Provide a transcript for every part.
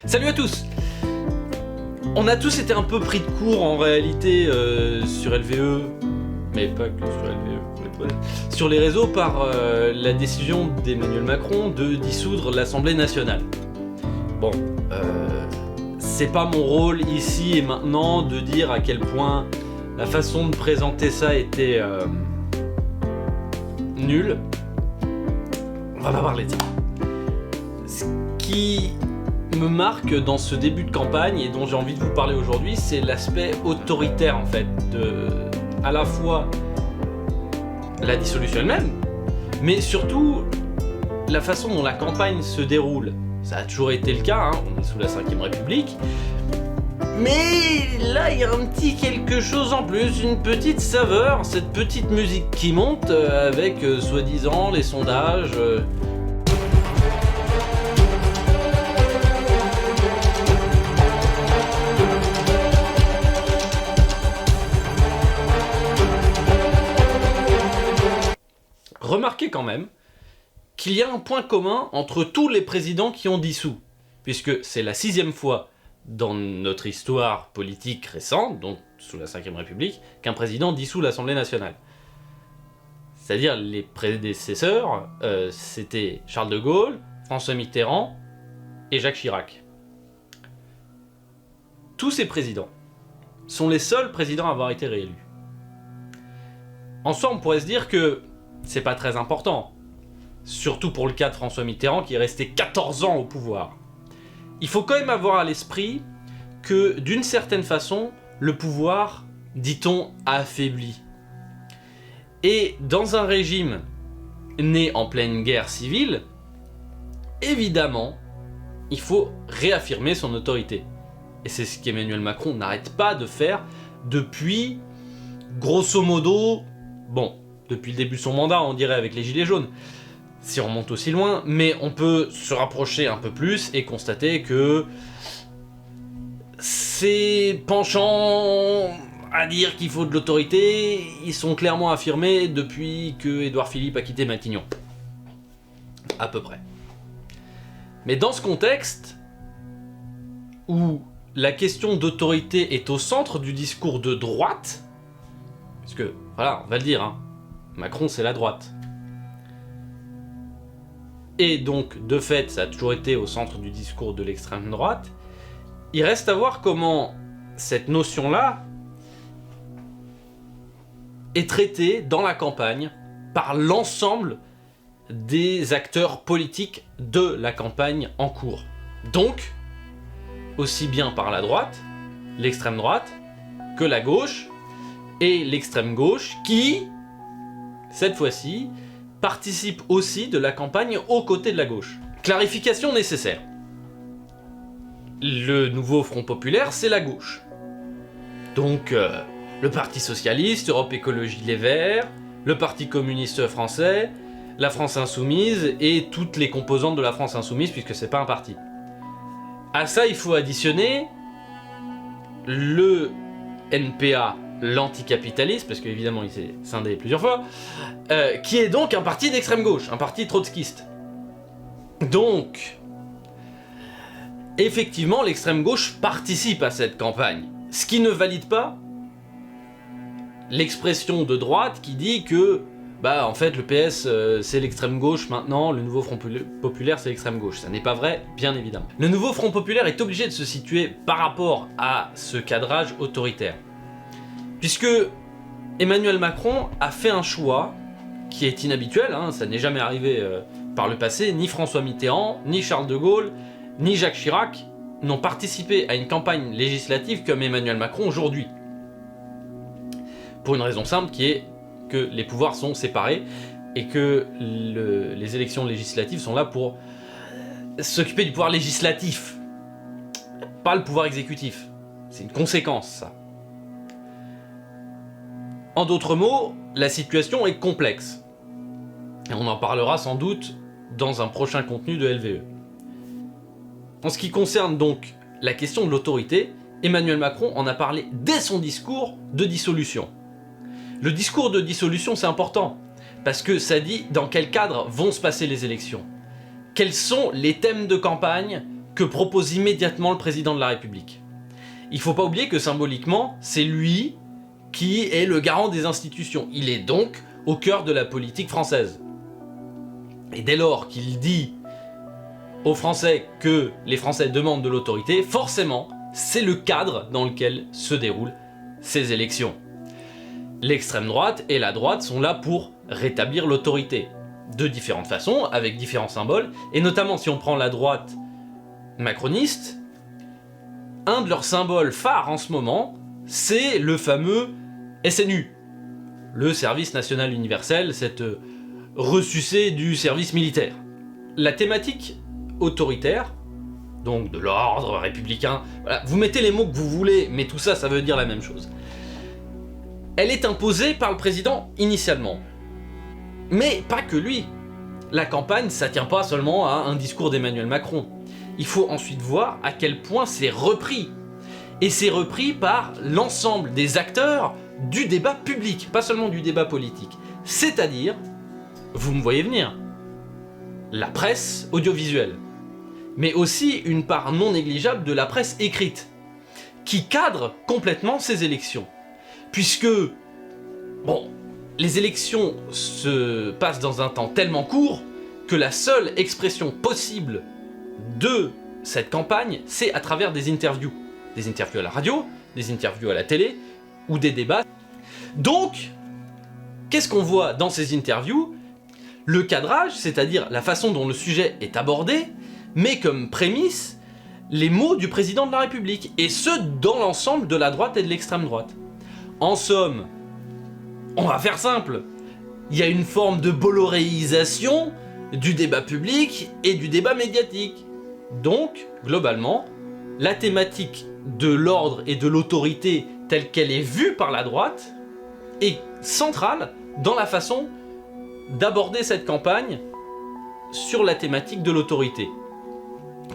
Salut à tous. On a tous été un peu pris de court en réalité sur LVE, mais pas que sur LVE, sur les réseaux par la décision d'Emmanuel Macron de dissoudre l'Assemblée nationale. Bon, c'est pas mon rôle ici et maintenant de dire à quel point la façon de présenter ça était nulle. On va pas parler de ça. Ce qui me marque dans ce début de campagne et dont j'ai envie de vous parler aujourd'hui, c'est l'aspect autoritaire en fait de à la fois la dissolution elle-même, mais surtout la façon dont la campagne se déroule. Ça a toujours été le cas, hein, on est sous la 5ème République, mais là il y a un petit quelque chose en plus, une petite saveur, cette petite musique qui monte avec soi-disant les sondages. Remarquez quand même qu'il y a un point commun entre tous les présidents qui ont dissous, puisque c'est la 6ème fois dans notre histoire politique récente, donc sous la 5ème République, qu'un président dissout l'Assemblée nationale. C'est-à-dire les prédécesseurs, c'était Charles de Gaulle, François Mitterrand et Jacques Chirac. Tous ces présidents sont les seuls présidents à avoir été réélus. En soi, on pourrait se dire que c'est pas très important. Surtout pour le cas de François Mitterrand qui est resté 14 ans au pouvoir. Il faut quand même avoir à l'esprit que, d'une certaine façon, le pouvoir, dit-on, a affaibli. Et dans un régime né en pleine guerre civile, évidemment, il faut réaffirmer son autorité. Et c'est ce qu'Emmanuel Macron n'arrête pas de faire depuis, grosso modo, depuis le début de son mandat, on dirait avec les Gilets jaunes, si on remonte aussi loin, mais on peut se rapprocher un peu plus et constater que ces penchants à dire qu'il faut de l'autorité, ils sont clairement affirmés depuis que Édouard Philippe a quitté Matignon. À peu près. Mais dans ce contexte, où la question d'autorité est au centre du discours de droite, parce que, voilà, on va le dire, hein, Macron, c'est la droite. Et donc, de fait, ça a toujours été au centre du discours de l'extrême droite. Il reste à voir comment cette notion-là est traitée dans la campagne par l'ensemble des acteurs politiques de la campagne en cours. Donc, aussi bien par la droite, l'extrême droite, que la gauche, et l'extrême gauche qui, cette fois-ci, participe aussi de la campagne aux côtés de la gauche. Clarification nécessaire. Le nouveau Front Populaire, c'est la gauche. Donc, le Parti Socialiste, Europe Écologie Les Verts, le Parti Communiste Français, la France Insoumise et toutes les composantes de la France Insoumise, puisque c'est pas un parti. À ça, il faut additionner le NPA, l'anticapitaliste, parce qu'évidemment il s'est scindé plusieurs fois, qui est donc un parti d'extrême gauche, un parti trotskiste. Donc, effectivement, l'extrême gauche participe à cette campagne, ce qui ne valide pas l'expression de droite qui dit que, en fait, le PS c'est l'extrême gauche maintenant, le nouveau Front Populaire c'est l'extrême gauche. Ça n'est pas vrai, bien évidemment. Le nouveau Front Populaire est obligé de se situer par rapport à ce cadrage autoritaire. Puisque Emmanuel Macron a fait un choix qui est inhabituel, hein, ça n'est jamais arrivé par le passé, ni François Mitterrand, ni Charles de Gaulle, ni Jacques Chirac n'ont participé à une campagne législative comme Emmanuel Macron aujourd'hui. Pour une raison simple qui est que les pouvoirs sont séparés et que les élections législatives sont là pour s'occuper du pouvoir législatif, pas le pouvoir exécutif. C'est une conséquence, ça. En d'autres mots, la situation est complexe. Et on en parlera sans doute dans un prochain contenu de LVE. En ce qui concerne donc la question de l'autorité, Emmanuel Macron en a parlé dès son discours de dissolution. Le discours de dissolution, c'est important, parce que ça dit dans quel cadre vont se passer les élections. Quels sont les thèmes de campagne que propose immédiatement le président de la République. Il faut pas oublier que symboliquement, c'est lui qui est le garant des institutions. Il est donc au cœur de la politique française. Et dès lors qu'il dit aux Français que les Français demandent de l'autorité, forcément, c'est le cadre dans lequel se déroulent ces élections. L'extrême droite et la droite sont là pour rétablir l'autorité, de différentes façons, avec différents symboles, et notamment si on prend la droite macroniste, un de leurs symboles phares en ce moment, c'est le fameux SNU, le service national universel, cette ressucée du service militaire. La thématique autoritaire, donc de l'ordre républicain, voilà, vous mettez les mots que vous voulez, mais tout ça, ça veut dire la même chose. Elle est imposée par le président initialement. Mais pas que lui. La campagne, ça tient pas seulement à un discours d'Emmanuel Macron. Il faut ensuite voir à quel point c'est repris. Et c'est repris par l'ensemble des acteurs du débat public, pas seulement du débat politique. C'est-à-dire, vous me voyez venir, la presse audiovisuelle, mais aussi une part non négligeable de la presse écrite, qui cadre complètement ces élections. Puisque, bon, les élections se passent dans un temps tellement court que la seule expression possible de cette campagne, c'est à travers des interviews. Des interviews à la radio, des interviews à la télé, ou des débats. Donc, qu'est-ce qu'on voit dans ces interviews ? Le cadrage, c'est-à-dire la façon dont le sujet est abordé, met comme prémisse les mots du président de la République, et ce, dans l'ensemble de la droite et de l'extrême droite. En somme, on va faire simple, il y a une forme de bolloréisation du débat public et du débat médiatique. Donc, globalement, la thématique de l'ordre et de l'autorité telle qu'elle est vue par la droite est centrale dans la façon d'aborder cette campagne sur la thématique de l'autorité,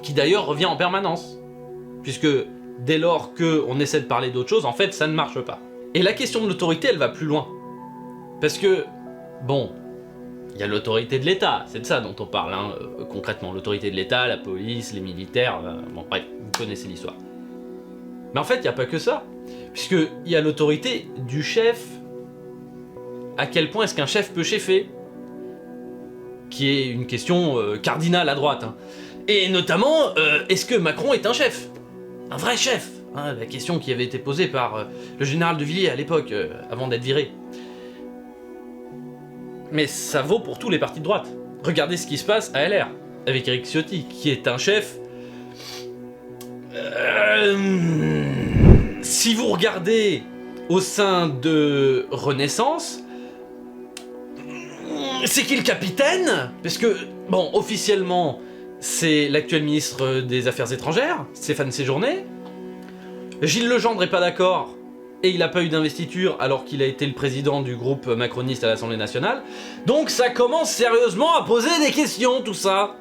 qui d'ailleurs revient en permanence, puisque dès lors qu'on essaie de parler d'autre chose, en fait, ça ne marche pas. Et la question de l'autorité, elle va plus loin. Parce que, bon, il y a l'autorité de l'État, c'est de ça dont on parle, hein, concrètement. L'autorité de l'État, la police, les militaires, bon bref, vous connaissez l'histoire. Mais en fait, il n'y a pas que ça. Puisqu'il y a l'autorité du chef. À quel point est-ce qu'un chef peut chefer ? Qui est une question cardinale à droite. Hein. Et notamment, est-ce que Macron est un chef ? Un vrai chef, hein, la question qui avait été posée par le général de Villiers à l'époque, avant d'être viré. Mais ça vaut pour tous les partis de droite. Regardez ce qui se passe à LR, avec Éric Ciotti, qui est un chef... Si vous regardez au sein de Renaissance, c'est qui le capitaine ? Parce que, bon, officiellement, c'est l'actuel ministre des Affaires étrangères, Stéphane Séjourné. Gilles Legendre est pas d'accord, et il n'a pas eu d'investiture alors qu'il a été le président du groupe macroniste à l'Assemblée nationale. Donc ça commence sérieusement à poser des questions, tout ça.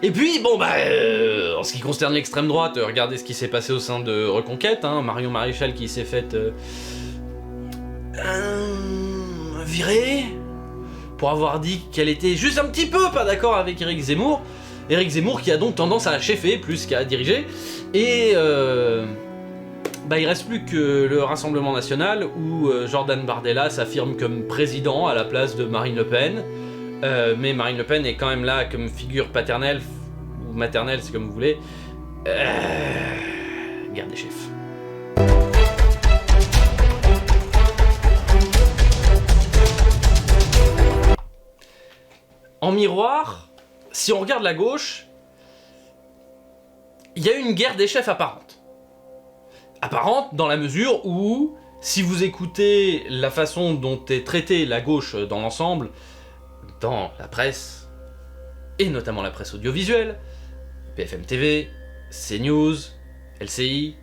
Et puis, bon en ce qui concerne l'extrême droite, regardez ce qui s'est passé au sein de Reconquête, hein, Marion Maréchal qui s'est faite virer pour avoir dit qu'elle était juste un petit peu pas d'accord avec Éric Zemmour. Éric Zemmour qui a donc tendance à cheffer plus qu'à diriger. Et il reste plus que le Rassemblement National où Jordan Bardella s'affirme comme président à la place de Marine Le Pen. Mais Marine Le Pen est quand même là comme figure paternelle, ou maternelle, c'est comme vous voulez. Guerre des chefs. En miroir, si on regarde la gauche, il y a une guerre des chefs apparente. Apparente dans la mesure où, si vous écoutez la façon dont est traitée la gauche dans l'ensemble, dans la presse, et notamment la presse audiovisuelle, BFM TV, CNews, LCI,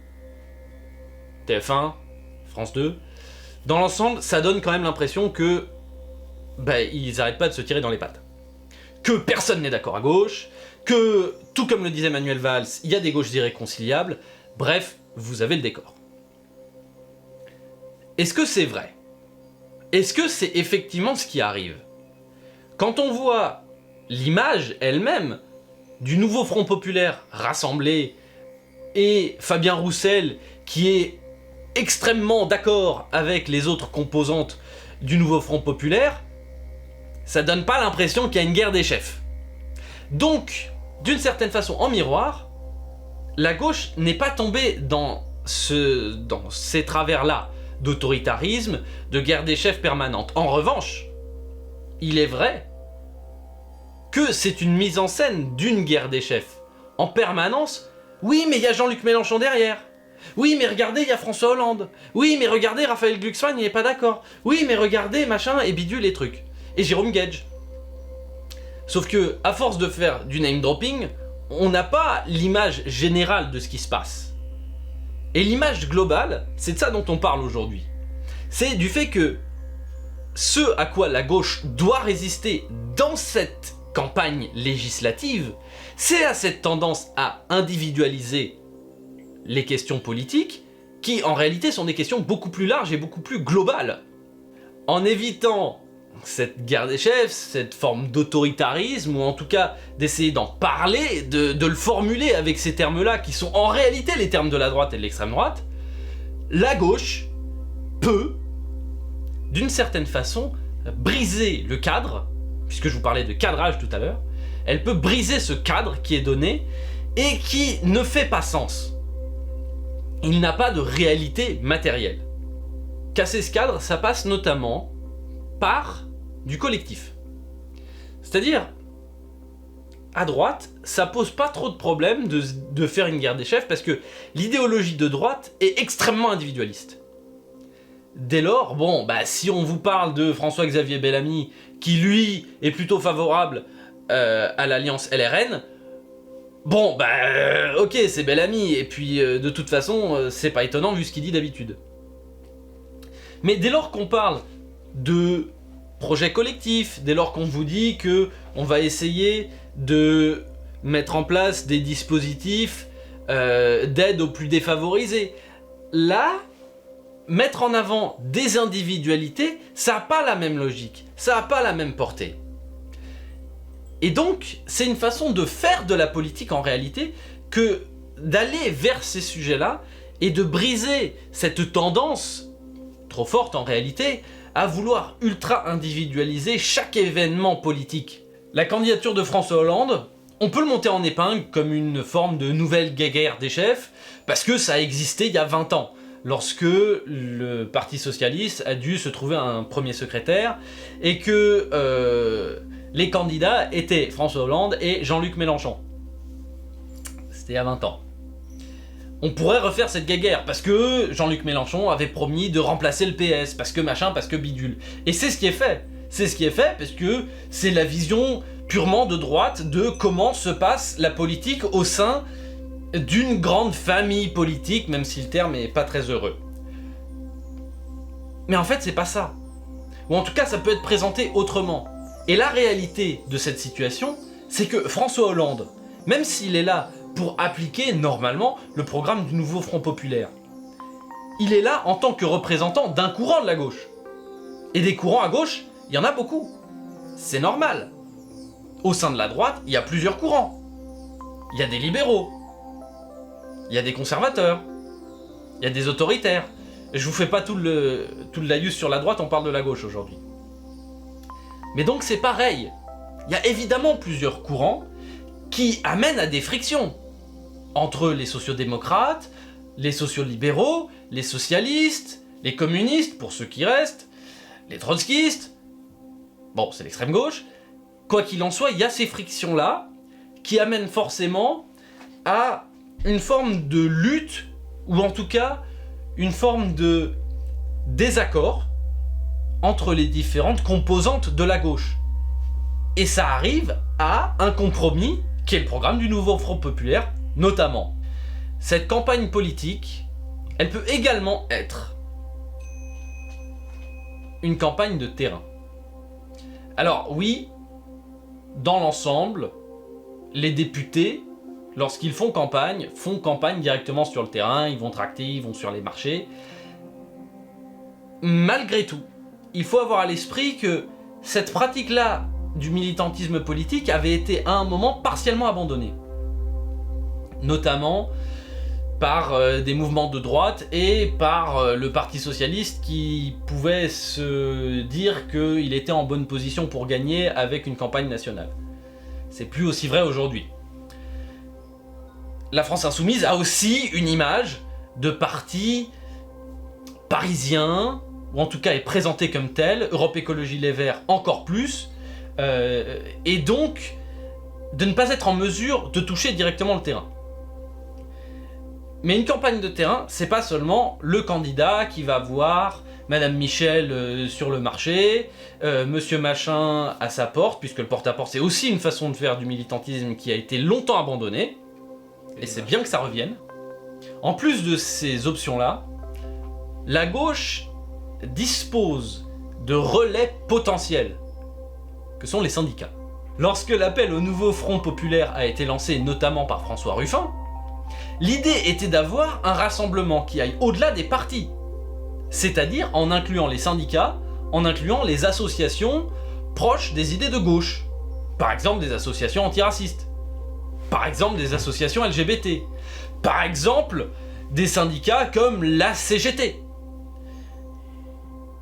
TF1, France 2, dans l'ensemble, ça donne quand même l'impression que ils arrêtent pas de se tirer dans les pattes. Que personne n'est d'accord à gauche, que, tout comme le disait Manuel Valls, il y a des gauches irréconciliables, bref, vous avez le décor. Est-ce que c'est vrai ? Est-ce que c'est effectivement ce qui arrive ? Quand on voit l'image elle-même du nouveau Front Populaire rassemblé et Fabien Roussel qui est extrêmement d'accord avec les autres composantes du nouveau Front Populaire, ça donne pas l'impression qu'il y a une guerre des chefs. Donc, d'une certaine façon, en miroir, la gauche n'est pas tombée dans ces travers-là d'autoritarisme, de guerre des chefs permanente. En revanche, il est vrai que c'est une mise en scène d'une guerre des chefs en permanence. Oui, mais il y a Jean-Luc Mélenchon derrière. Oui, mais regardez, il y a François Hollande. Oui, mais regardez, Raphaël Glucksmann, il n'est pas d'accord. Oui, mais regardez, machin, et bidule les trucs. Et Jérôme Gage. Sauf que, à force de faire du name dropping, on n'a pas l'image générale de ce qui se passe. Et l'image globale, c'est de ça dont on parle aujourd'hui. C'est du fait que ce à quoi la gauche doit résister dans cette campagne législative, c'est à cette tendance à individualiser les questions politiques, qui en réalité sont des questions beaucoup plus larges et beaucoup plus globales. En évitant cette guerre des chefs, cette forme d'autoritarisme, ou en tout cas d'essayer d'en parler, de le formuler avec ces termes-là, qui sont en réalité les termes de la droite et de l'extrême droite, la gauche peut, d'une certaine façon, briser le cadre, puisque je vous parlais de cadrage tout à l'heure, elle peut briser ce cadre qui est donné et qui ne fait pas sens. Il n'a pas de réalité matérielle. Casser ce cadre, ça passe notamment par du collectif. C'est-à-dire, à droite, ça pose pas trop de problèmes de faire une guerre des chefs parce que l'idéologie de droite est extrêmement individualiste. Dès lors, bon, si on vous parle de François-Xavier Bellamy, qui lui est plutôt favorable à l'alliance LRN, bon, ok, c'est Bellamy, et puis de toute façon, c'est pas étonnant vu ce qu'il dit d'habitude. Mais dès lors qu'on parle de projet collectif, dès lors qu'on vous dit que on va essayer de mettre en place des dispositifs d'aide aux plus défavorisés, là, mettre en avant des individualités, ça n'a pas la même logique, ça n'a pas la même portée. Et donc, c'est une façon de faire de la politique en réalité que d'aller vers ces sujets-là et de briser cette tendance, trop forte en réalité, à vouloir ultra individualiser chaque événement politique. La candidature de François Hollande, on peut le monter en épingle comme une forme de nouvelle guerre des chefs, parce que ça a existé il y a 20 ans, lorsque le Parti Socialiste a dû se trouver un premier secrétaire, et que les candidats étaient François Hollande et Jean-Luc Mélenchon. C'était il y a 20 ans. On pourrait refaire cette guerre parce que Jean-Luc Mélenchon avait promis de remplacer le PS, parce que machin, parce que bidule. Et c'est ce qui est fait. C'est ce qui est fait parce que c'est la vision purement de droite de comment se passe la politique au sein d'une grande famille politique, même si le terme est pas très heureux. Mais en fait, c'est pas ça. Ou en tout cas, ça peut être présenté autrement. Et la réalité de cette situation, c'est que François Hollande, même s'il est là pour appliquer normalement le programme du nouveau Front Populaire, il est là en tant que représentant d'un courant de la gauche. Et des courants à gauche, il y en a beaucoup. C'est normal. Au sein de la droite, il y a plusieurs courants. Il y a des libéraux. Il y a des conservateurs. Il y a des autoritaires. Je vous fais pas tout le laïus sur la droite, on parle de la gauche aujourd'hui. Mais donc c'est pareil. Il y a évidemment plusieurs courants qui amènent à des frictions entre les sociodémocrates, les sociolibéraux, les socialistes, les communistes, pour ceux qui restent, les trotskistes, bon, c'est l'extrême gauche. Quoi qu'il en soit, il y a ces frictions-là qui amènent forcément à une forme de lutte, ou en tout cas, une forme de désaccord entre les différentes composantes de la gauche. Et ça arrive à un compromis qui est le programme du nouveau Front Populaire, notamment. Cette campagne politique, elle peut également être une campagne de terrain. Alors oui, dans l'ensemble, les députés, lorsqu'ils font campagne directement sur le terrain, ils vont tracter, ils vont sur les marchés. Malgré tout, il faut avoir à l'esprit que cette pratique-là du militantisme politique avait été à un moment partiellement abandonné. Notamment par des mouvements de droite et par le Parti Socialiste qui pouvait se dire qu'il était en bonne position pour gagner avec une campagne nationale. C'est plus aussi vrai aujourd'hui. La France Insoumise a aussi une image de parti parisien, ou en tout cas est présenté comme tel, Europe Écologie Les Verts encore plus, et donc de ne pas être en mesure de toucher directement le terrain. Mais une campagne de terrain, c'est pas seulement le candidat qui va voir Madame Michel sur le marché, Monsieur Machin à sa porte, puisque le porte-à-porte c'est aussi une façon de faire du militantisme qui a été longtemps abandonnée, et c'est bien que ça revienne. En plus de ces options-là, la gauche dispose de relais potentiels, que sont les syndicats. Lorsque l'appel au nouveau Front Populaire a été lancé notamment par François Ruffin, l'idée était d'avoir un rassemblement qui aille au-delà des partis, c'est-à-dire en incluant les syndicats, en incluant les associations proches des idées de gauche, par exemple des associations antiracistes, par exemple des associations LGBT, par exemple des syndicats comme la CGT.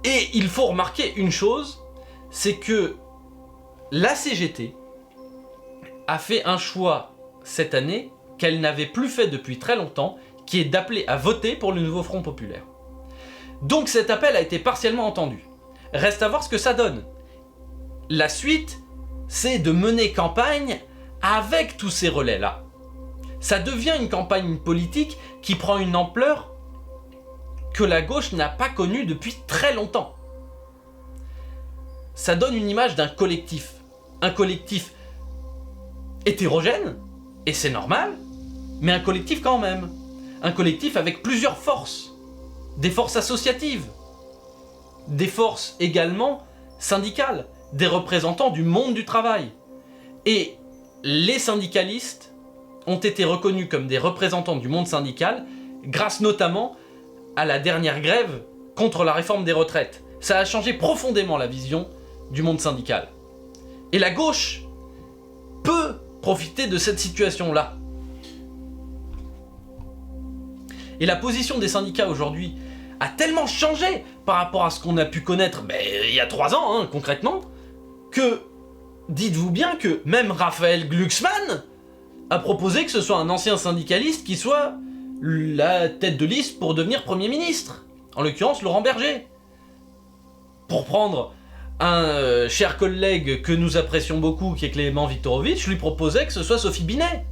Et il faut remarquer une chose, c'est que la CGT a fait un choix cette année qu'elle n'avait plus fait depuis très longtemps, qui est d'appeler à voter pour le nouveau Front Populaire. Donc cet appel a été partiellement entendu. Reste à voir ce que ça donne. La suite, c'est de mener campagne avec tous ces relais-là. Ça devient une campagne politique qui prend une ampleur que la gauche n'a pas connue depuis très longtemps. Ça donne une image d'un collectif. Un collectif hétérogène, et c'est normal, mais un collectif quand même. Un collectif avec plusieurs forces. Des forces associatives. Des forces également syndicales. Des représentants du monde du travail. Et les syndicalistes ont été reconnus comme des représentants du monde syndical grâce notamment à la dernière grève contre la réforme des retraites. Ça a changé profondément la vision du monde syndical. Et la gauche peut profiter de cette situation-là. Et la position des syndicats aujourd'hui a tellement changé par rapport à ce qu'on a pu connaître il y a 3 ans, concrètement, que dites-vous bien que même Raphaël Glucksmann a proposé que ce soit un ancien syndicaliste qui soit la tête de liste pour devenir Premier ministre. En l'occurrence, Laurent Berger. Pour prendre un cher collègue que nous apprécions beaucoup, qui est Clément Viktorovitch, lui proposait que ce soit Sophie Binet,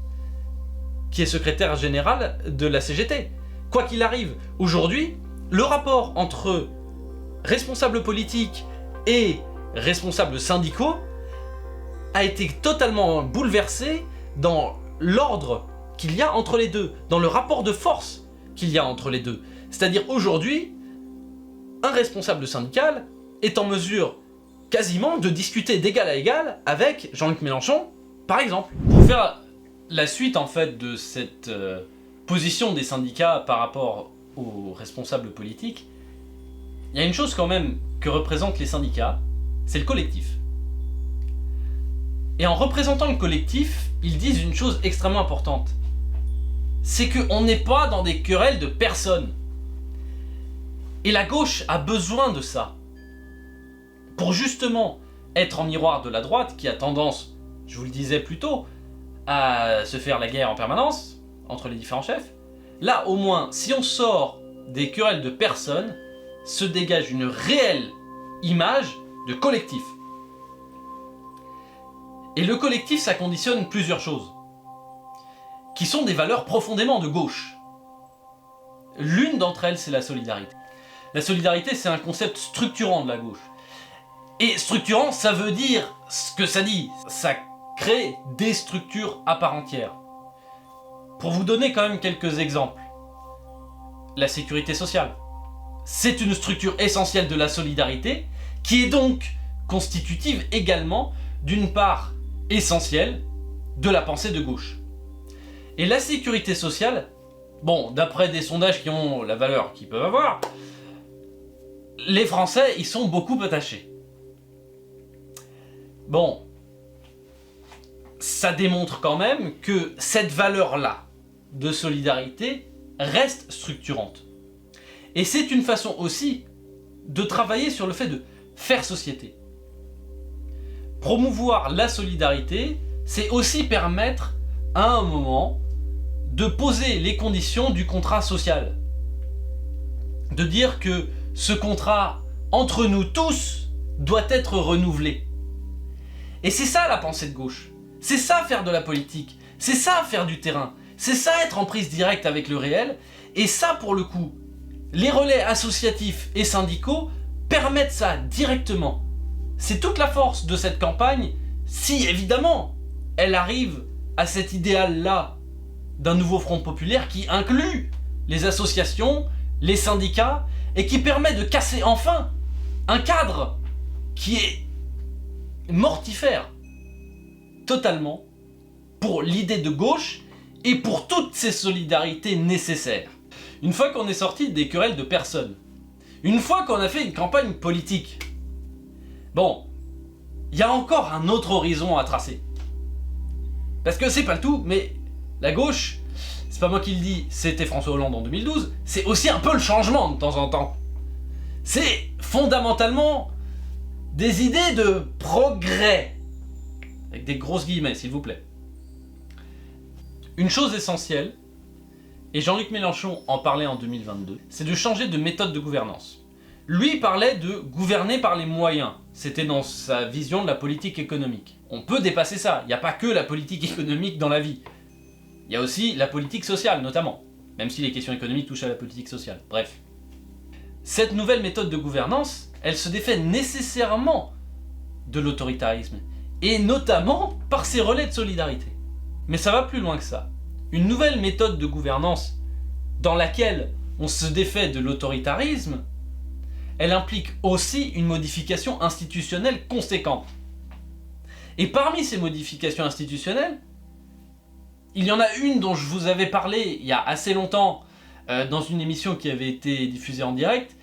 qui est secrétaire générale de la CGT. Quoi qu'il arrive, aujourd'hui, le rapport entre responsables politiques et responsables syndicaux a été totalement bouleversé dans l'ordre qu'il y a entre les deux, dans le rapport de force qu'il y a entre les deux. C'est-à-dire aujourd'hui, un responsable syndical est en mesure quasiment de discuter d'égal à égal avec Jean-Luc Mélenchon, par exemple. Pour faire la suite en fait de cette position des syndicats par rapport aux responsables politiques, il y a une chose quand même que représentent les syndicats, c'est le collectif. Et en représentant le collectif, ils disent une chose extrêmement importante. C'est qu'on n'est pas dans des querelles de personnes. Et la gauche a besoin de ça. Pour justement être en miroir de la droite, qui a tendance, je vous le disais plus tôt, à se faire la guerre en permanence entre les différents chefs. Là, au moins, si on sort des querelles de personnes, se dégage une réelle image de collectif. Et le collectif, ça conditionne plusieurs choses, qui sont des valeurs profondément de gauche. L'une d'entre elles, c'est la solidarité. La solidarité, c'est un concept structurant de la gauche. Et structurant, ça veut dire ce que ça dit. Ça crée des structures à part entière. Pour vous donner quand même quelques exemples. La sécurité sociale. C'est une structure essentielle de la solidarité, qui est donc constitutive également d'une part essentielle de la pensée de gauche. Et la sécurité sociale, bon, d'après des sondages qui ont la valeur qu'ils peuvent avoir, les Français y sont beaucoup attachés. Bon, ça démontre quand même que cette valeur-là de solidarité reste structurante. Et c'est une façon aussi de travailler sur le fait de faire société. Promouvoir la solidarité, c'est aussi permettre à un moment de poser les conditions du contrat social. De dire que ce contrat entre nous tous doit être renouvelé. Et c'est ça la pensée de gauche. C'est ça faire de la politique. C'est ça faire du terrain. C'est ça être en prise directe avec le réel. Et ça, pour le coup, les relais associatifs et syndicaux permettent ça directement. C'est toute la force de cette campagne, si évidemment elle arrive à cet idéal-là d'un nouveau front populaire qui inclut les associations, les syndicats, et qui permet de casser enfin un cadre qui est mortifère totalement pour l'idée de gauche et pour toutes ces solidarités nécessaires. Une fois qu'on est sorti des querelles de personnes, une fois qu'on a fait une campagne politique, bon, il y a encore un autre horizon à tracer. Parce que c'est pas le tout, mais la gauche, c'est pas moi qui le dis, c'était François Hollande en 2012, c'est aussi un peu le changement de temps en temps. C'est fondamentalement des idées de progrès. Avec des grosses guillemets, s'il vous plaît. Une chose essentielle, et Jean-Luc Mélenchon en parlait en 2022, c'est de changer de méthode de gouvernance. Lui parlait de gouverner par les moyens. C'était dans sa vision de la politique économique. On peut dépasser ça. Il n'y a pas que la politique économique dans la vie. Il y a aussi la politique sociale, notamment. Même si les questions économiques touchent à la politique sociale. Bref. Cette nouvelle méthode de gouvernance, elle se défait nécessairement de l'autoritarisme. Et notamment par ses relais de solidarité. Mais ça va plus loin que ça. Une nouvelle méthode de gouvernance dans laquelle on se défait de l'autoritarisme, elle implique aussi une modification institutionnelle conséquente. Et parmi ces modifications institutionnelles, il y en a une dont je vous avais parlé il y a assez longtemps dans une émission qui avait été diffusée en direct,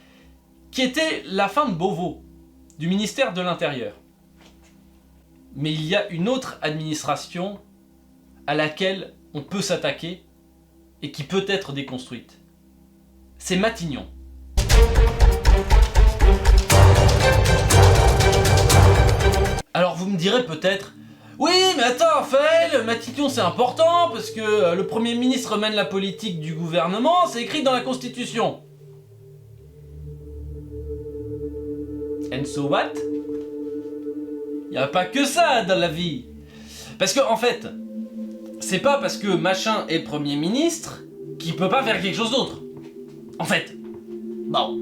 qui était la fin de Beauvau, du ministère de l'Intérieur. Mais il y a une autre administration à laquelle on peut s'attaquer et qui peut être déconstruite. C'est Matignon. Alors vous me direz peut-être, oui mais attends Raphaël, Matignon c'est important parce que le Premier ministre mène la politique du gouvernement, c'est écrit dans la Constitution. And so what? Y a pas que ça dans la vie. Parce que en fait, c'est pas parce que machin est Premier ministre qu'il peut pas faire quelque chose d'autre. En fait, bon.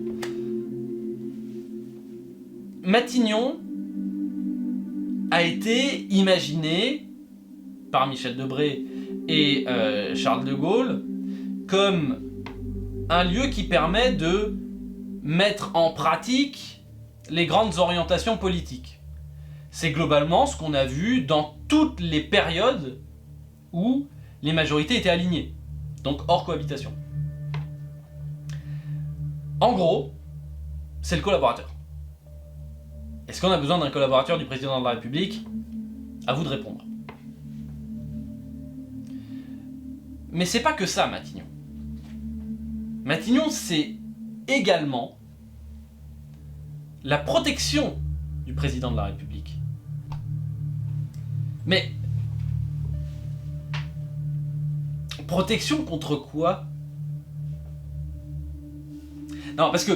Matignon a été imaginé par Michel Debré et Charles de Gaulle comme un lieu qui permet de mettre en pratique les grandes orientations politiques. C'est globalement ce qu'on a vu dans toutes les périodes où les majorités étaient alignées, donc hors cohabitation. En gros, c'est le collaborateur. Est-ce qu'on a besoin d'un collaborateur du président de la République? À vous de répondre. Mais c'est pas que ça, Matignon. Matignon, c'est également la protection du président de la République. Mais protection contre quoi? Non, parce que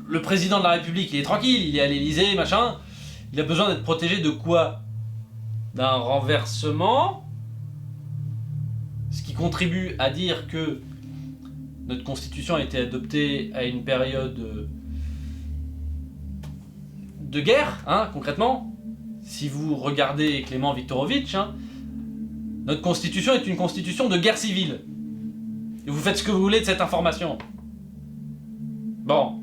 le président de la République, il est tranquille, il est à l'Élysée, machin. Il a besoin d'être protégé de quoi? D'un renversement? Ce qui contribue à dire que notre constitution a été adoptée à une période de guerre, hein, concrètement. Si vous regardez Clément Viktorovitch, hein, notre constitution est une constitution de guerre civile. Et vous faites ce que vous voulez de cette information. Bon.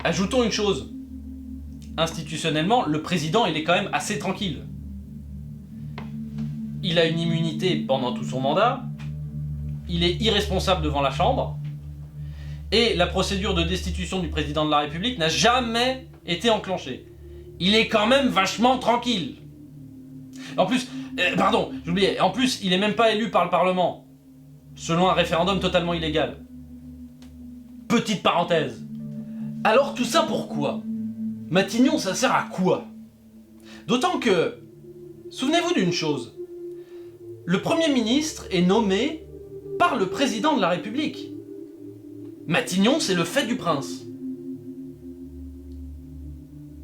Ajoutons une chose. Institutionnellement, le président, il est quand même assez tranquille. Il a une immunité pendant tout son mandat. Il est irresponsable devant la Chambre. Et la procédure de destitution du président de la République n'a jamais été enclenchée. il est quand même vachement tranquille. En plus, pardon, j'oubliais, en plus, il est même pas élu par le Parlement, selon un référendum totalement illégal. Petite parenthèse. Alors tout ça pourquoi ? Matignon, ça sert à quoi ? D'autant que, souvenez-vous d'une chose, le Premier ministre est nommé par le président de la République. Matignon, c'est le fait du prince.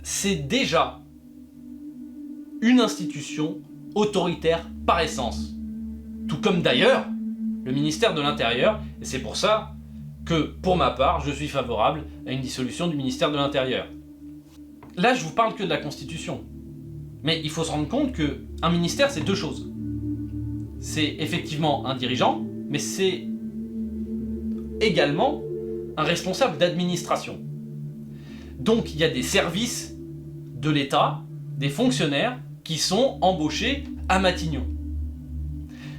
C'est déjà une institution autoritaire par essence. Tout comme d'ailleurs le ministère de l'Intérieur, et c'est pour ça que, pour ma part, je suis favorable à une dissolution du ministère de l'Intérieur. Là, je vous parle que de la Constitution. Mais il faut se rendre compte qu'un ministère, c'est deux choses. C'est effectivement un dirigeant, mais c'est également un responsable d'administration. Donc il y a des services de l'État, des fonctionnaires qui sont embauchés à Matignon.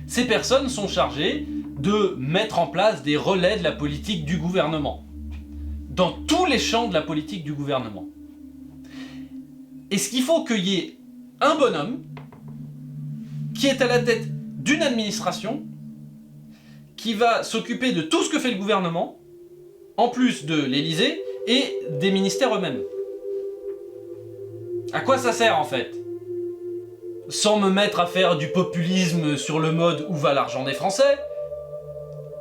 Ces personnes sont chargées de mettre en place des relais de la politique du gouvernement, dans tous les champs de la politique du gouvernement. Et ce qu'il faut qu'il y ait un bonhomme qui est à la tête d'une administration qui va s'occuper de tout ce que fait le gouvernement, en plus de l'Élysée et des ministères eux-mêmes. À quoi ça sert en fait ? Sans me mettre à faire du populisme sur le mode où va l'argent des Français,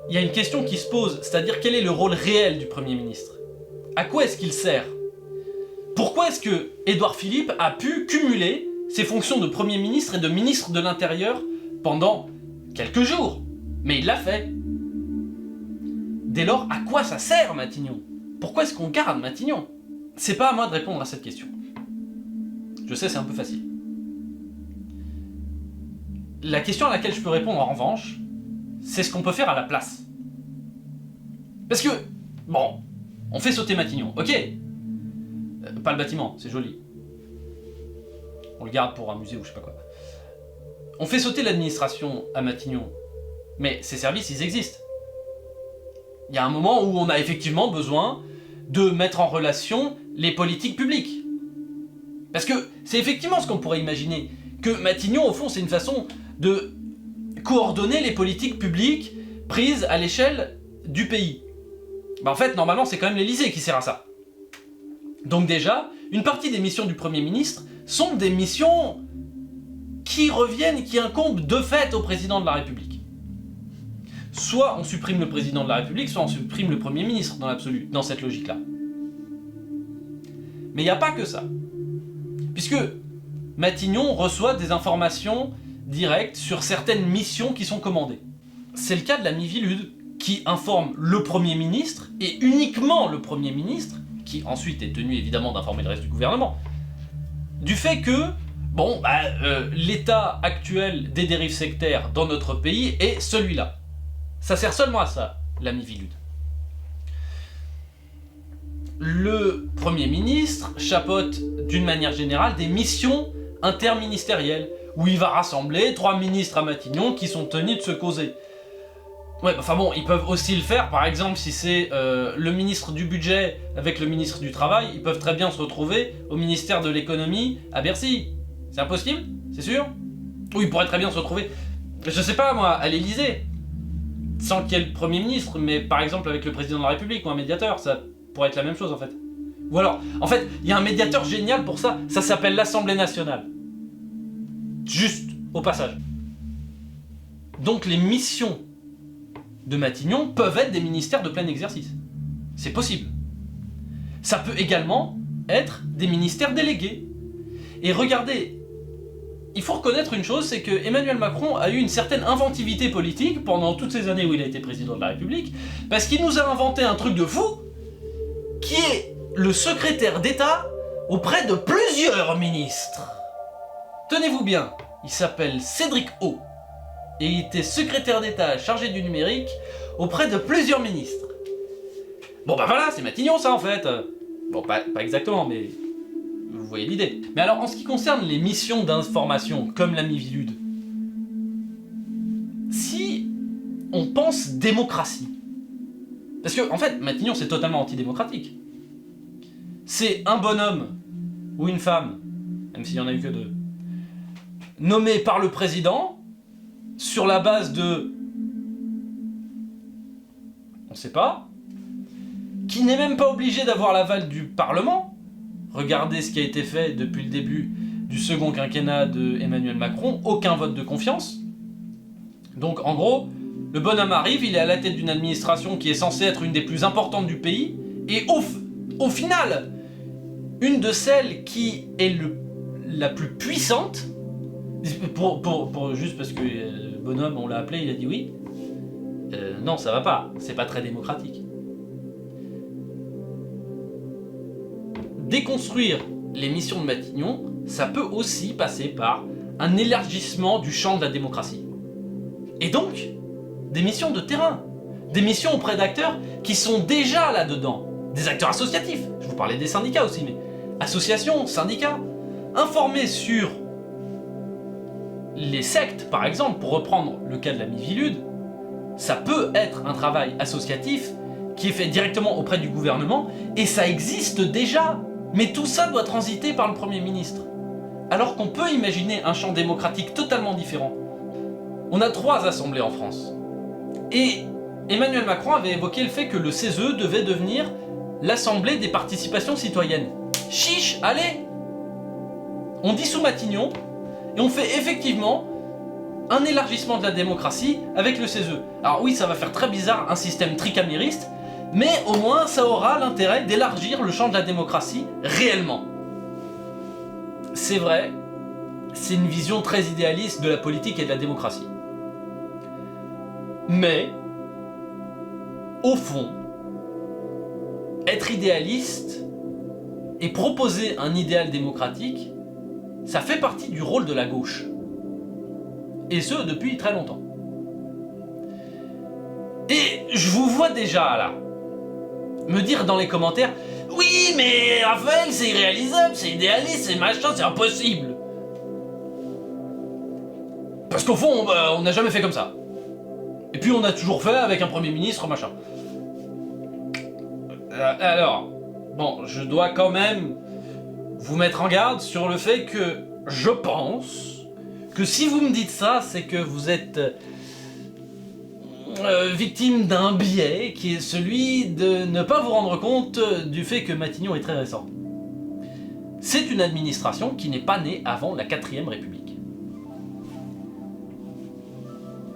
il y a une question qui se pose, c'est-à-dire quel est le rôle réel du Premier ministre ? À quoi est-ce qu'il sert ? Pourquoi est-ce que Édouard Philippe a pu cumuler ses fonctions de Premier ministre et de ministre de l'Intérieur pendant quelques jours ? Mais il l'a fait. Dès lors, à quoi ça sert Matignon ? Pourquoi est-ce qu'on garde Matignon ? C'est pas à moi de répondre à cette question. Je sais, c'est un peu facile. La question à laquelle je peux répondre en revanche, c'est ce qu'on peut faire à la place. Parce que, bon, on fait sauter Matignon, ok. Pas le bâtiment, c'est joli. On le garde pour un musée ou je sais pas quoi. On fait sauter l'administration à Matignon, mais ces services, ils existent. Il y a un moment où on a effectivement besoin de mettre en relation les politiques publiques. Parce que c'est effectivement ce qu'on pourrait imaginer, que Matignon, au fond, c'est une façon de coordonner les politiques publiques prises à l'échelle du pays. Bah en fait, normalement, c'est quand même l'Élysée qui sert à ça. Donc déjà, une partie des missions du Premier ministre sont des missions qui reviennent, qui incombent de fait au président de la République. Soit on supprime le président de la République, soit on supprime le Premier ministre dans l'absolu, dans cette logique-là. Mais il n'y a pas que ça. Puisque Matignon reçoit des informations directes sur certaines missions qui sont commandées. C'est le cas de la Miviludes, qui informe le Premier ministre, et uniquement le Premier ministre, qui ensuite est tenu évidemment d'informer le reste du gouvernement, du fait que, l'état actuel des dérives sectaires dans notre pays est celui-là. Ça sert seulement à ça, la Miviludes. Le Premier ministre chapeaute d'une manière générale des missions interministérielles, où il va rassembler 3 ministres à Matignon qui sont tenus de se causer. Ouais, enfin bon, ils peuvent aussi le faire, par exemple, si c'est le ministre du budget avec le ministre du travail, ils peuvent très bien se retrouver au ministère de l'économie à Bercy. C'est impossible ? C'est sûr ? Ou ils pourraient très bien se retrouver, je sais pas moi, à l'Élysée, sans qu'il y ait le Premier ministre, mais par exemple avec le président de la République ou un médiateur, ça pourrait être la même chose en fait. Ou alors, en fait, il y a un médiateur génial pour ça, ça s'appelle l'Assemblée nationale. Juste, au passage. Donc les missions de Matignon peuvent être des ministères de plein exercice. C'est possible. Ça peut également être des ministères délégués. Et regardez, il faut reconnaître une chose, c'est que Emmanuel Macron a eu une certaine inventivité politique pendant toutes ces années où il a été président de la République, parce qu'il nous a inventé un truc de fou, qui est le secrétaire d'État auprès de plusieurs ministres. Tenez-vous bien, il s'appelle Cédric O. Et il était secrétaire d'État chargé du numérique auprès de plusieurs ministres. Bon bah voilà, c'est Matignon ça en fait. Bon, pas exactement, mais vous voyez l'idée. Mais alors, en ce qui concerne les missions d'information, comme la Miviludes, si on pense démocratie, parce que en fait, Matignon c'est totalement antidémocratique. C'est un bonhomme ou une femme, même s'il n'y en a eu que 2, nommée par le président, sur la base de... on sait pas, qui n'est même pas obligé d'avoir l'aval du Parlement. Regardez ce qui a été fait depuis le début du second quinquennat de Emmanuel Macron, aucun vote de confiance. Donc en gros, le bonhomme arrive, il est à la tête d'une administration qui est censée être une des plus importantes du pays, et au final, une de celles qui est la plus puissante, juste parce que le bonhomme, on l'a appelé, il a dit oui. Non, ça va pas, c'est pas très démocratique. Déconstruire les missions de Matignon, ça peut aussi passer par un élargissement du champ de la démocratie. Et donc, des missions de terrain, des missions auprès d'acteurs qui sont déjà là-dedans, des acteurs associatifs, je vous parlais des syndicats aussi, mais associations, syndicats, informer sur les sectes, par exemple, pour reprendre le cas de la Miviludes, ça peut être un travail associatif qui est fait directement auprès du gouvernement, et ça existe déjà. Mais tout ça doit transiter par le Premier ministre. Alors qu'on peut imaginer un champ démocratique totalement différent. On a 3 assemblées en France. Et Emmanuel Macron avait évoqué le fait que le CESE devait devenir l'Assemblée des participations citoyennes. Chiche, allez! On dissout Matignon, et on fait effectivement un élargissement de la démocratie avec le CESE. Alors oui, ça va faire très bizarre, un système tricamériste, mais au moins ça aura l'intérêt d'élargir le champ de la démocratie réellement. C'est vrai, c'est une vision très idéaliste de la politique et de la démocratie. Mais, au fond, être idéaliste et proposer un idéal démocratique, ça fait partie du rôle de la gauche. Et ce, depuis très longtemps. Et je vous vois déjà là, me dire dans les commentaires « Oui, mais Raphaël, c'est irréalisable, c'est idéaliste, c'est machin, c'est impossible !» Parce qu'au fond, on n'a jamais fait comme ça. Et puis on a toujours fait avec un Premier ministre, machin. Alors, bon, je dois quand même vous mettre en garde sur le fait que je pense que si vous me dites ça, c'est que vous êtes victime d'un biais qui est celui de ne pas vous rendre compte du fait que Matignon est très récent. C'est une administration qui n'est pas née avant la 4ème République.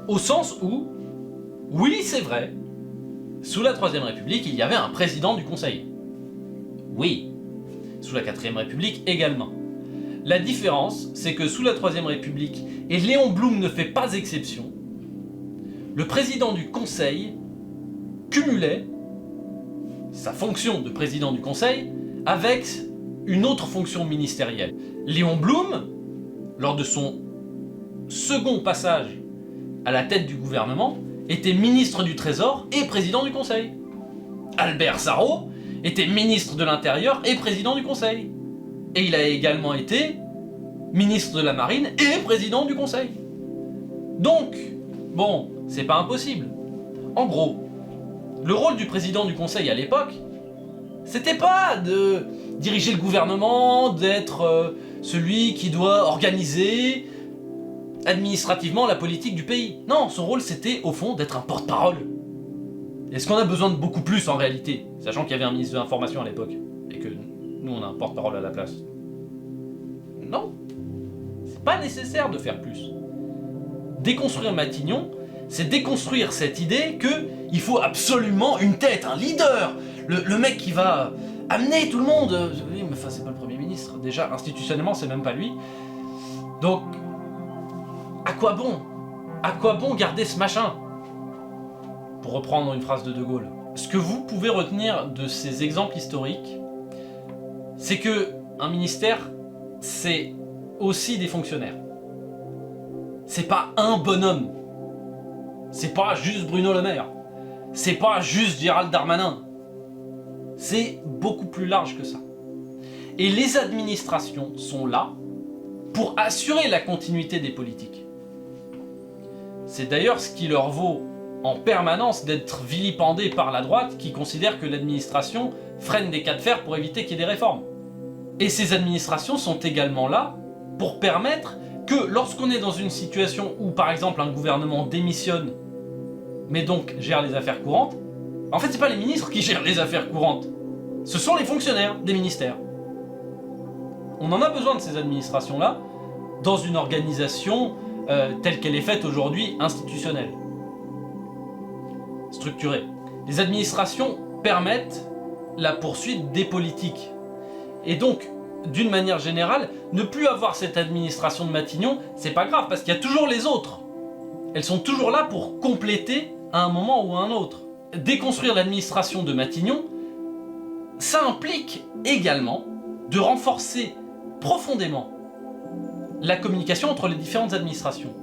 Au sens où, oui c'est vrai, sous la 3ème République il y avait un président du Conseil. Oui, sous la 4ème République également. La différence, c'est que sous la 3ème République, et Léon Blum ne fait pas exception, le président du Conseil cumulait sa fonction de président du Conseil avec une autre fonction ministérielle. Léon Blum, lors de son second passage à la tête du gouvernement, était ministre du Trésor et président du Conseil. Albert Sarraut était ministre de l'Intérieur et président du Conseil. Et il a également été ministre de la Marine et président du Conseil. Donc, bon, c'est pas impossible. En gros, le rôle du président du Conseil à l'époque, c'était pas de diriger le gouvernement, d'être celui qui doit organiser administrativement la politique du pays. Non, son rôle c'était au fond d'être un porte-parole. Est-ce qu'on a besoin de beaucoup plus en réalité, sachant qu'il y avait un ministre de l'Information à l'époque, et que nous on a un porte-parole à la place? Non, c'est pas nécessaire de faire plus. Déconstruire Matignon, c'est déconstruire cette idée que il faut absolument une tête, un leader, le mec qui va amener tout le monde. Oui, mais enfin c'est pas le Premier ministre, déjà institutionnellement c'est même pas lui. Donc, à quoi bon? À quoi bon garder ce machin? Pour reprendre une phrase de De Gaulle. Ce que vous pouvez retenir de ces exemples historiques, c'est que un ministère, c'est aussi des fonctionnaires. C'est pas un bonhomme. C'est pas juste Bruno Le Maire. C'est pas juste Gérald Darmanin. C'est beaucoup plus large que ça. Et les administrations sont là pour assurer la continuité des politiques. C'est d'ailleurs ce qui leur vaut en permanence d'être vilipendés par la droite qui considère que l'administration freine des cas de fer pour éviter qu'il y ait des réformes. Et ces administrations sont également là pour permettre que lorsqu'on est dans une situation où par exemple un gouvernement démissionne, mais donc gère les affaires courantes, en fait c'est pas les ministres qui gèrent les affaires courantes, ce sont les fonctionnaires des ministères. On en a besoin de ces administrations-là dans une organisation telle qu'elle est faite aujourd'hui, institutionnelle, structurée. Les administrations permettent la poursuite des politiques. Et donc, d'une manière générale, ne plus avoir cette administration de Matignon, c'est pas grave, parce qu'il y a toujours les autres. Elles sont toujours là pour compléter à un moment ou à un autre. Déconstruire l'administration de Matignon, ça implique également de renforcer profondément la communication entre les différentes administrations.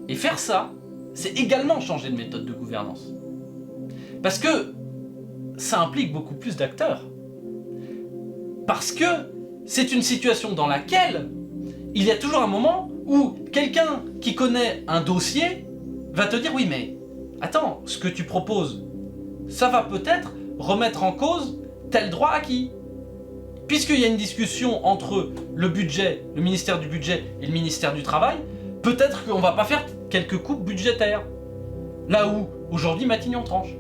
Et faire ça, c'est également changer de méthode de gouvernance. Parce que ça implique beaucoup plus d'acteurs. Parce que c'est une situation dans laquelle il y a toujours un moment où quelqu'un qui connaît un dossier va te dire « Oui, mais attends, ce que tu proposes, ça va peut-être remettre en cause tel droit acquis. » Puisqu'il y a une discussion entre le budget, le ministère du budget et le ministère du travail, peut-être qu'on va pas faire quelques coupes budgétaires. Là où, aujourd'hui, Matignon tranche.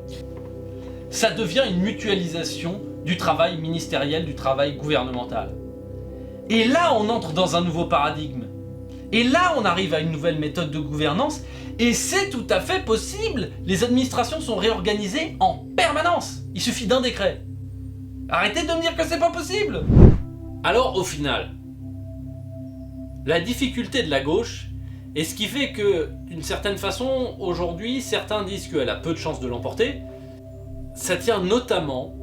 Ça devient une mutualisation du travail ministériel, du travail gouvernemental. Et là, on entre dans un nouveau paradigme. Et là, on arrive à une nouvelle méthode de gouvernance, et c'est tout à fait possible. Les administrations sont réorganisées en permanence. Il suffit d'un décret. Arrêtez de me dire que c'est pas possible. Alors, au final, la difficulté de la gauche est ce qui fait que, d'une certaine façon, aujourd'hui, certains disent qu'elle a peu de chances de l'emporter. Ça tient notamment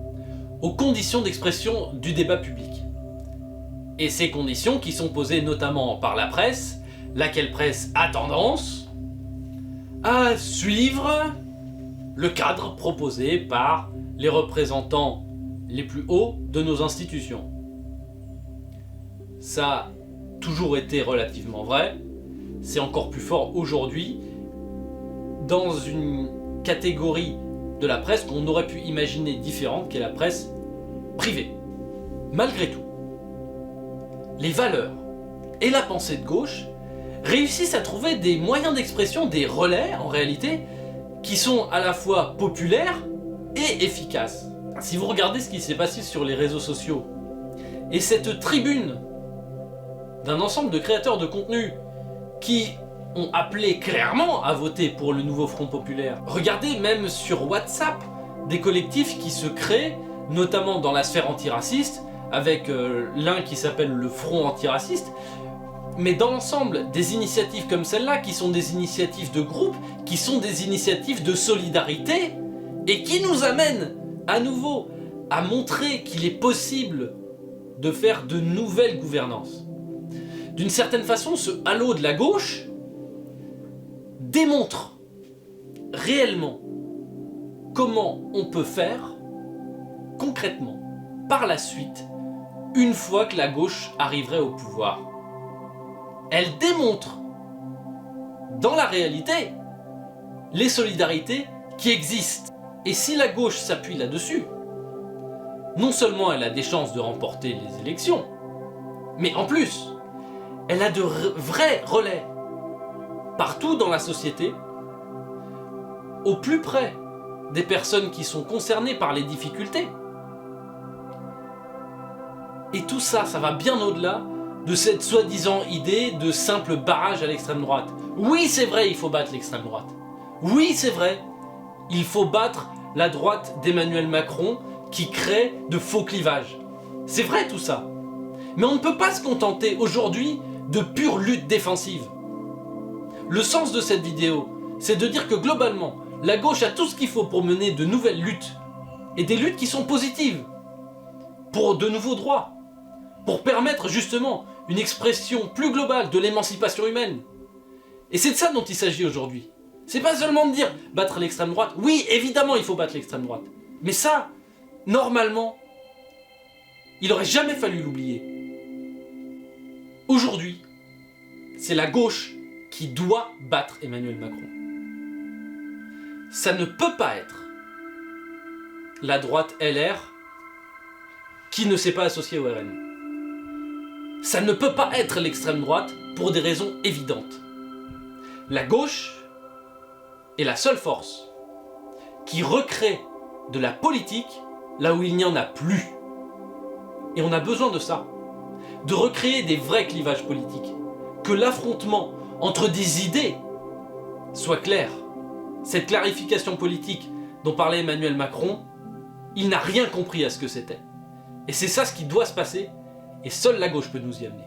aux conditions d'expression du débat public. Et ces conditions qui sont posées notamment par la presse, laquelle presse a tendance à suivre le cadre proposé par les représentants les plus hauts de nos institutions. Ça a toujours été relativement vrai, c'est encore plus fort aujourd'hui dans une catégorie de la presse qu'on aurait pu imaginer différente, qu'est la presse privée. Malgré tout, les valeurs et la pensée de gauche réussissent à trouver des moyens d'expression, des relais en réalité, qui sont à la fois populaires et efficaces. Si vous regardez ce qui s'est passé sur les réseaux sociaux, et cette tribune d'un ensemble de créateurs de contenu qui ont appelé clairement à voter pour le nouveau Front Populaire, regardez même sur WhatsApp des collectifs qui se créent, notamment dans la sphère antiraciste, avec l'un qui s'appelle le Front Antiraciste, mais dans l'ensemble des initiatives comme celle-là, qui sont des initiatives de groupe, qui sont des initiatives de solidarité, et qui nous amènent à nouveau à montrer qu'il est possible de faire de nouvelles gouvernances. D'une certaine façon, ce halo de la gauche démontre réellement comment on peut faire concrètement par la suite une fois que la gauche arriverait au pouvoir. Elle démontre dans la réalité les solidarités qui existent. Et si la gauche s'appuie là-dessus, non seulement elle a des chances de remporter les élections, mais en plus, elle a de vrais relais partout dans la société, au plus près des personnes qui sont concernées par les difficultés. Et tout ça, ça va bien au-delà de cette soi-disant idée de simple barrage à l'extrême droite. Oui, c'est vrai, il faut battre l'extrême droite. Oui, c'est vrai, il faut battre la droite d'Emmanuel Macron qui crée de faux clivages. C'est vrai tout ça. Mais on ne peut pas se contenter aujourd'hui de pure lutte défensive. Le sens de cette vidéo, c'est de dire que globalement, la gauche a tout ce qu'il faut pour mener de nouvelles luttes. Et des luttes qui sont positives. Pour de nouveaux droits. Pour permettre justement une expression plus globale de l'émancipation humaine. Et c'est de ça dont il s'agit aujourd'hui. C'est pas seulement de dire battre l'extrême droite. Oui, évidemment, il faut battre l'extrême droite. Mais ça, normalement, il aurait jamais fallu l'oublier. Aujourd'hui, c'est la gauche qui doit battre Emmanuel Macron. Ça ne peut pas être la droite LR qui ne s'est pas associé au RN. Ça ne peut pas être l'extrême droite pour des raisons évidentes. La gauche est la seule force qui recrée de la politique là où il n'y en a plus. Et on a besoin de ça. De recréer des vrais clivages politiques. Que l'affrontement entre des idées soit clair. Cette clarification politique dont parlait Emmanuel Macron, il n'a rien compris à ce que c'était. Et c'est ça ce qui doit se passer, et seule la gauche peut nous y amener.